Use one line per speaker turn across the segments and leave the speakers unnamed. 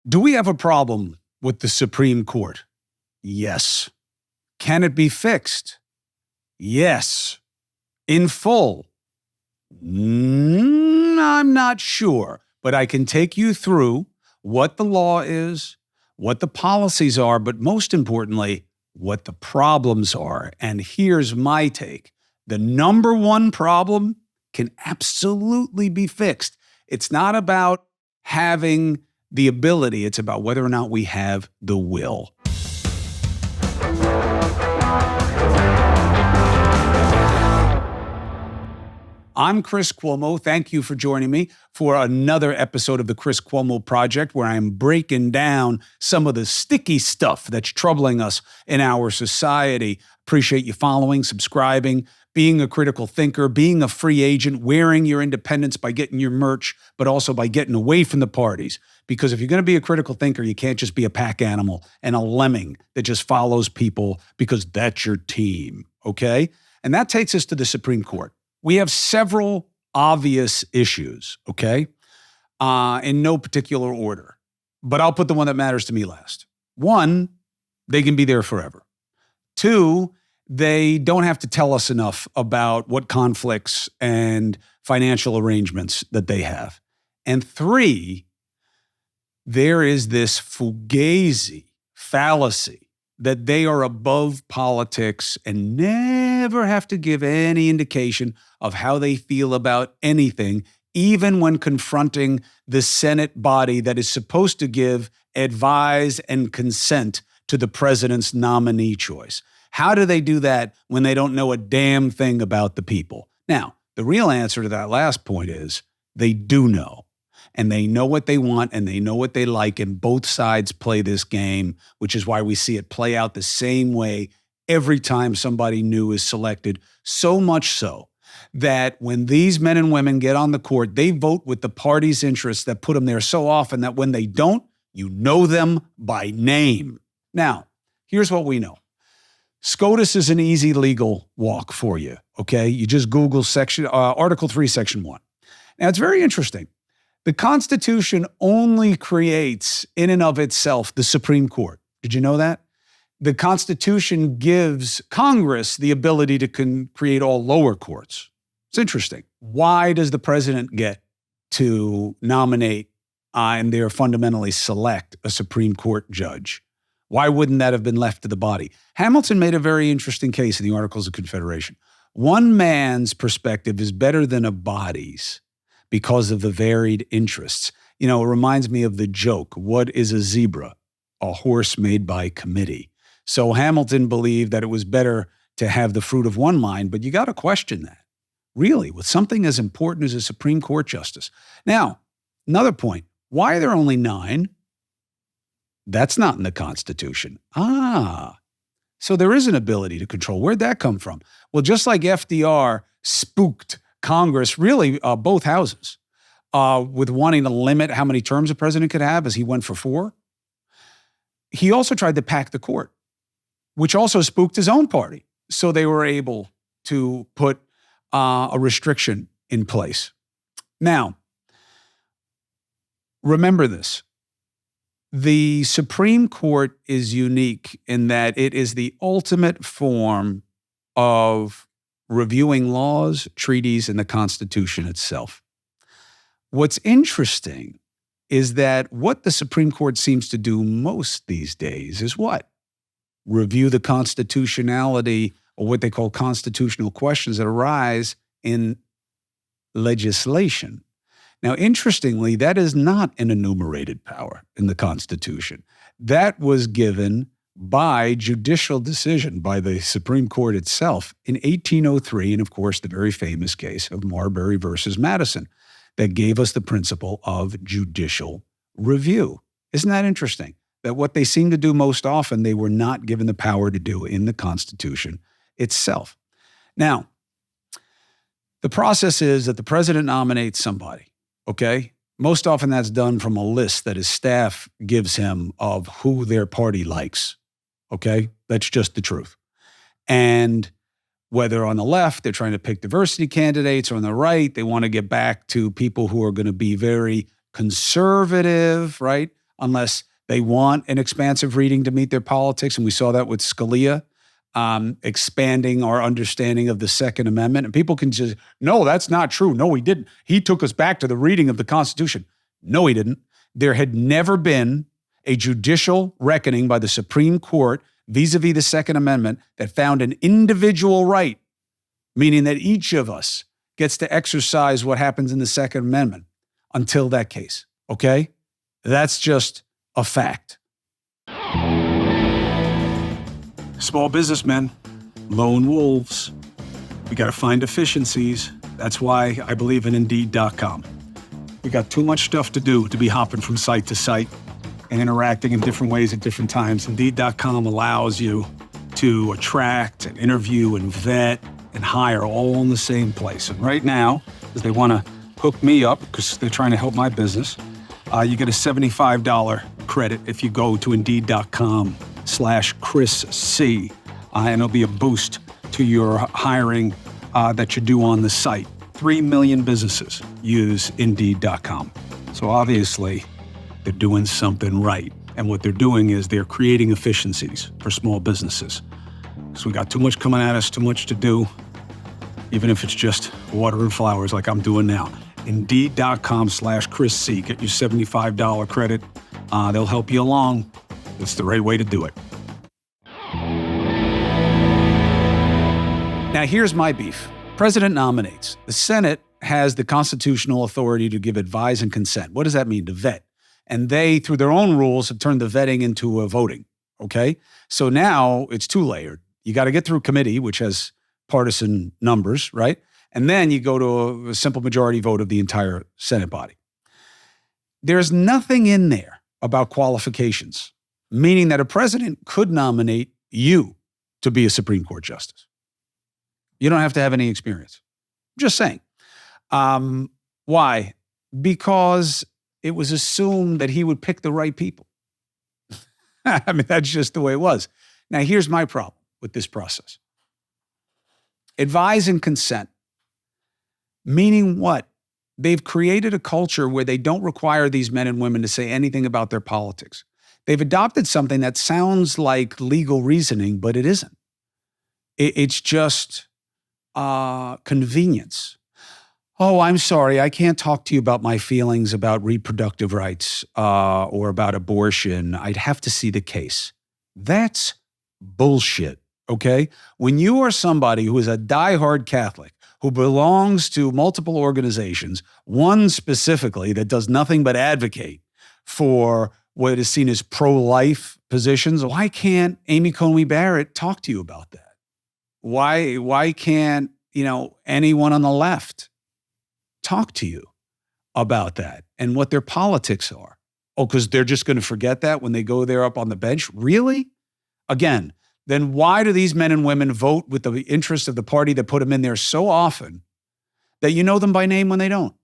Do we have a problem with the Supreme Court? Yes. Can it be fixed? Yes. In full? I'm not sure, but I can take you through what the law is, what the policies are, but most importantly, what the problems are. And here's my take. The number one problem can absolutely be fixed. It's not about having the ability, it's about whether or not we have the will. I'm Chris Cuomo. Thank you for joining me for another episode of the Chris Cuomo Project, where I'm breaking down some of the sticky stuff that's troubling us in our society. Appreciate you following, subscribing, being a critical thinker, being a free agent, wearing your independence by getting your merch, but also by getting away from the parties. Because if you're going to be a critical thinker, you can't just be a pack animal and a lemming that just follows people because that's your team, okay? And that takes us to the Supreme Court. We have several obvious issues, okay, in no particular order. But I'll put the one that matters to me last. One, they can be there forever. Two, they don't have to tell us enough about what conflicts and financial arrangements that they have. And three, there is this fugazi fallacy that they are above politics and never have to give any indication of how they feel about anything, even when confronting the Senate body that is supposed to give advise and consent to the president's nominee choice. How do they do that when they don't know a damn thing about the people? Now, the real answer to that last point is they do know. And they know what they want and they know what they like, and both sides play this game, which is why we see it play out the same way every time somebody new is selected, so much so that when these men and women get on the court, they vote with the party's interests that put them there so often that when they don't, you know them by name. Now, here's what we know. SCOTUS is an easy legal walk for you, okay? You just Google Article 3, Section 1. Now, it's very interesting. The Constitution only creates, in and of itself, the Supreme Court. Did you know that? The Constitution gives Congress the ability to create all lower courts. It's interesting. Why does the president get to nominate and they're fundamentally select a Supreme Court judge? Why wouldn't that have been left to the body? Hamilton made a very interesting case in the Articles of Confederation. One man's perspective is better than a body's because of the varied interests. You know, it reminds me of the joke, what is a zebra? A horse made by committee. So Hamilton believed that it was better to have the fruit of one mind, but you got to question that. Really, with something as important as a Supreme Court justice. Now, another point, why are there only 9? That's not in the Constitution. So there is an ability to control. Where'd that come from? Well, just like FDR spooked Congress, really both houses, with wanting to limit how many terms a president could have as he went for 4. He also tried to pack the court, which also spooked his own party. So they were able to put a restriction in place. Now, remember this. The Supreme Court is unique in that it is the ultimate form of reviewing laws, treaties, and the Constitution itself. What's interesting is that what the Supreme Court seems to do most these days is what? Review the constitutionality, or what they call constitutional questions that arise in legislation. Now, interestingly, that is not an enumerated power in the Constitution. That was given by judicial decision by the Supreme Court itself in 1803, and of course, the very famous case of Marbury versus Madison that gave us the principle of judicial review. Isn't that interesting? That what they seem to do most often, they were not given the power to do in the Constitution itself. Now, the process is that the president nominates somebody. Okay? Most often that's done from a list that his staff gives him of who their party likes. Okay? That's just the truth. And whether on the left, they're trying to pick diversity candidates, or on the right, they want to get back to people who are going to be very conservative, right? unless they want an expansive reading to meet their politics. And we saw that with Scalia, expanding our understanding of the Second Amendment. And people can just, no, that's not true. No, he didn't. He took us back to the reading of the Constitution. No, he didn't. There had never been a judicial reckoning by the Supreme Court vis-a-vis the Second Amendment that found an individual right, meaning that each of us gets to exercise what happens in the Second Amendment until that case, okay? That's just a fact. Small businessmen, lone wolves. We got to find efficiencies. That's why I believe in Indeed.com. We got too much stuff to do to be hopping from site to site and interacting in different ways at different times. Indeed.com allows you to attract and interview and vet and hire all in the same place. And right now, because they want to hook me up because they're trying to help my business, you get a $75 credit if you go to Indeed.com/ChrisC, and it'll be a boost to your hiring that you do on the site. 3 million businesses use Indeed.com. So obviously, they're doing something right. And what they're doing is they're creating efficiencies for small businesses. So we got too much coming at us, too much to do, even if it's just water and flowers like I'm doing now. Indeed.com/ChrisC. Get your $75 credit. They'll help you along. It's the right way to do it. Now, here's my beef. President nominates. The Senate has the constitutional authority to give advice and consent. What does that mean? To vet. And they, through their own rules, have turned the vetting into a voting, okay? So now it's two-layered. You got to get through committee, which has partisan numbers, right? And then you go to a simple majority vote of the entire Senate body. There's nothing in there about qualifications, meaning that a president could nominate you to be a Supreme Court justice. You don't have to have any experience. Just saying. Why? Because it was assumed that he would pick the right people. I mean, that's just the way it was. Now, here's my problem with this process. Advise and consent. Meaning what? They've created a culture where they don't require these men and women to say anything about their politics. They've adopted something that sounds like legal reasoning, but it isn't. It's just convenience. Oh, I'm sorry, I can't talk to you about my feelings about reproductive rights or about abortion. I'd have to see the case. That's bullshit, okay? When you are somebody who is a diehard Catholic, who belongs to multiple organizations, one specifically that does nothing but advocate for what is seen as pro-life positions, why can't Amy Coney Barrett talk to you about that? Why can't, anyone on the left talk to you about that and what their politics are? Oh, because they're just going to forget that when they go there up on the bench? Really? Again, then why do these men and women vote with the interest of the party that put them in there so often that you know them by name when they don't?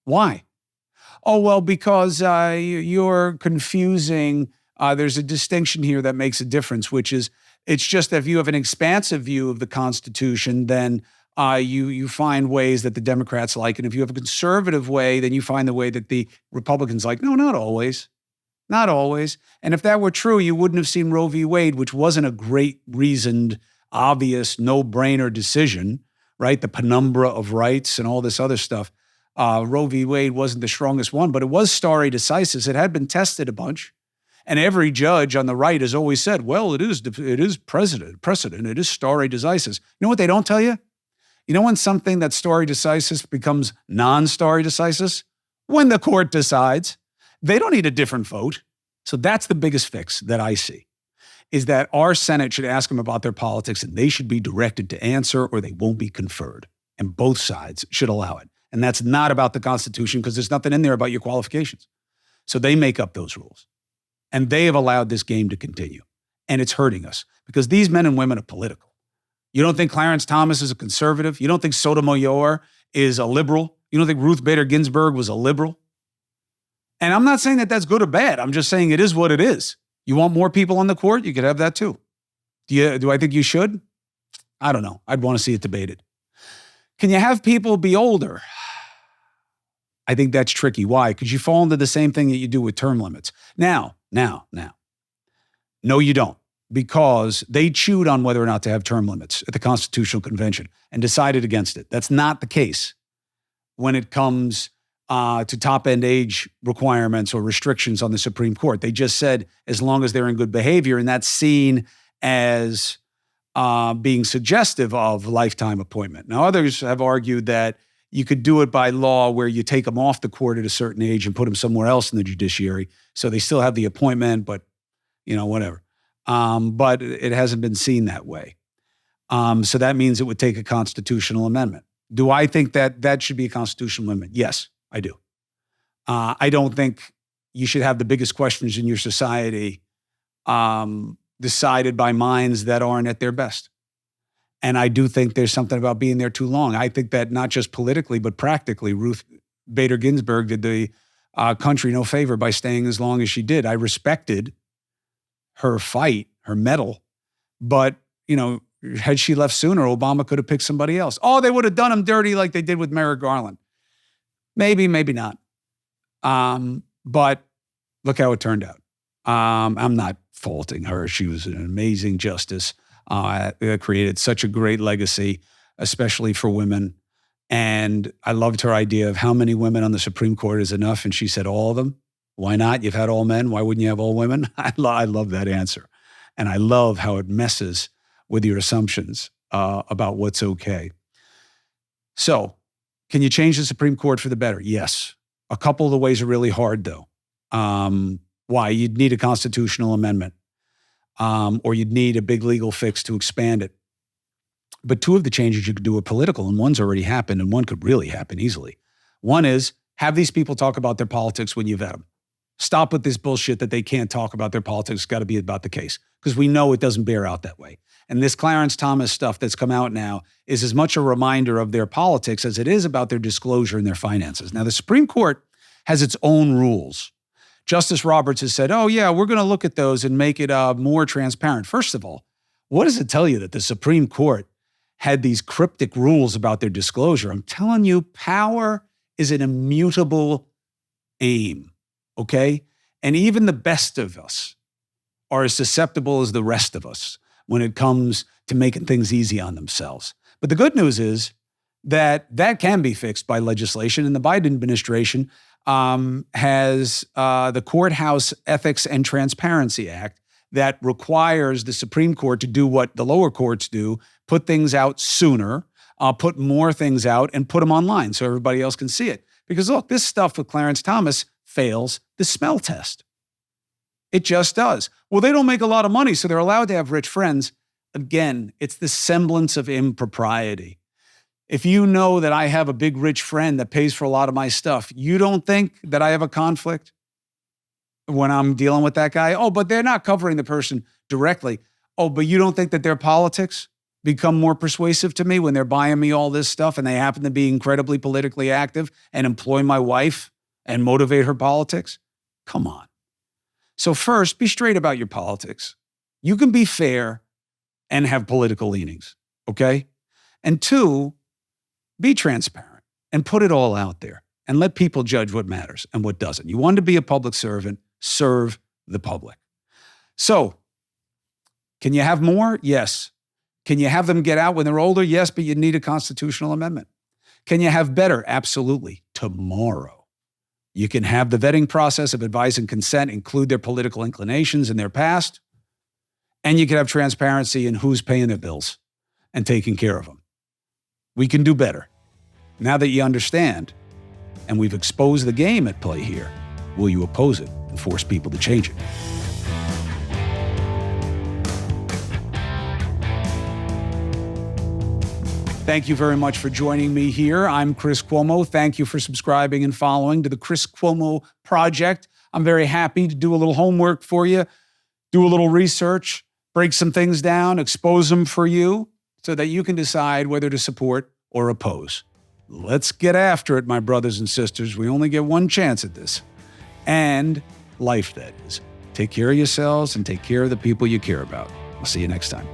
Why? Oh, well, because you're confusing. There's a distinction here that makes a difference, which is it's just that if you have an expansive view of the Constitution, then you find ways that the Democrats like. And if you have a conservative way, then you find the way that the Republicans like. No, not always. Not always. And if that were true, you wouldn't have seen Roe v. Wade, which wasn't a great reasoned, obvious, no-brainer decision, right? The penumbra of rights and all this other stuff. Roe v. Wade wasn't the strongest one, but it was stare decisis. It had been tested a bunch. And every judge on the right has always said, well, it is precedent. It is stare decisis. You know what they don't tell you? You know when something that's stare decisis becomes non-stare decisis? When the court decides. They don't need a different vote. So that's the biggest fix that I see, is that our Senate should ask them about their politics and they should be directed to answer or they won't be conferred. And both sides should allow it. And that's not about the Constitution because there's nothing in there about your qualifications. So they make up those rules. And they have allowed this game to continue. And it's hurting us because these men and women are political. You don't think Clarence Thomas is a conservative? You don't think Sotomayor is a liberal? You don't think Ruth Bader Ginsburg was a liberal? And I'm not saying that that's good or bad. I'm just saying it is what it is. You want more people on the court? You could have that too. Do I think you should? I don't know. I'd want to see it debated. Can you have people be older? I think that's tricky. Why? Because you fall into the same thing that you do with term limits. Now. No, you don't. Because they chewed on whether or not to have term limits at the Constitutional Convention and decided against it. That's not the case when it comes to top-end age requirements or restrictions on the Supreme Court. They just said as long as they're in good behavior, and that's seen as being suggestive of lifetime appointment. Now, others have argued that you could do it by law where you take them off the court at a certain age and put them somewhere else in the judiciary. So they still have the appointment, but, whatever. But it hasn't been seen that way. So that means it would take a constitutional amendment. Do I think that that should be a constitutional amendment? Yes, I do. I don't think you should have the biggest questions in your society decided by minds that aren't at their best. And I do think there's something about being there too long. I think that not just politically, but practically, Ruth Bader Ginsburg did the country no favor by staying as long as she did. I respected her fight, her mettle, but, had she left sooner, Obama could have picked somebody else. Oh, they would have done him dirty like they did with Merrick Garland. Maybe, maybe not. But look how it turned out. I'm not faulting her. She was an amazing justice. Created such a great legacy, especially for women. And I loved her idea of how many women on the Supreme Court is enough. And she said, all of them. Why not? You've had all men. Why wouldn't you have all women? I love that answer. And I love how it messes with your assumptions about what's okay. So, can you change the Supreme Court for the better? Yes. A couple of the ways are really hard, though. Why? You'd need a constitutional amendment. Or you'd need a big legal fix to expand it. But two of the changes you could do are political, and one's already happened, and one could really happen easily. One is have these people talk about their politics when you vet them. Stop with this bullshit that they can't talk about their politics. It's got to be about the case, because we know it doesn't bear out that way. And this Clarence Thomas stuff that's come out now is as much a reminder of their politics as it is about their disclosure and their finances. Now, the Supreme Court has its own rules. Justice Roberts has said, oh, yeah, we're going to look at those and make it more transparent. First of all, what does it tell you that the Supreme Court had these cryptic rules about their disclosure? I'm telling you, power is an immutable aim, okay? And even the best of us are as susceptible as the rest of us when it comes to making things easy on themselves. But the good news is that can be fixed by legislation, and the Biden administration has the Courthouse Ethics and Transparency Act that requires the Supreme Court to do what the lower courts do, put things out sooner, put more things out, and put them online so everybody else can see it. Because look, this stuff with Clarence Thomas fails the smell test. It just does. Well, they don't make a lot of money, so they're allowed to have rich friends. Again, it's the semblance of impropriety. If you know that I have a big rich friend that pays for a lot of my stuff, you don't think that I have a conflict when I'm dealing with that guy? Oh, but they're not covering the person directly. Oh, but you don't think that their politics become more persuasive to me when they're buying me all this stuff and they happen to be incredibly politically active and employ my wife and motivate her politics? Come on. So first, be straight about your politics. You can be fair and have political leanings, okay? And two, be transparent and put it all out there and let people judge what matters and what doesn't. You want to be a public servant, serve the public. So, can you have more? Yes. Can you have them get out when they're older? Yes, but you need a constitutional amendment. Can you have better? Absolutely. Tomorrow. You can have the vetting process of advise and consent include their political inclinations and their past, and you can have transparency in who's paying their bills and taking care of them. We can do better. Now that you understand, and we've exposed the game at play here, will you oppose it and force people to change it? Thank you very much for joining me here. I'm Chris Cuomo. Thank you for subscribing and following to the Chris Cuomo Project. I'm very happy to do a little homework for you, do a little research, break some things down, expose them for you so that you can decide whether to support or oppose. Let's get after it, my brothers and sisters. We only get one chance at this. And life, that is. Take care of yourselves and take care of the people you care about. I'll see you next time.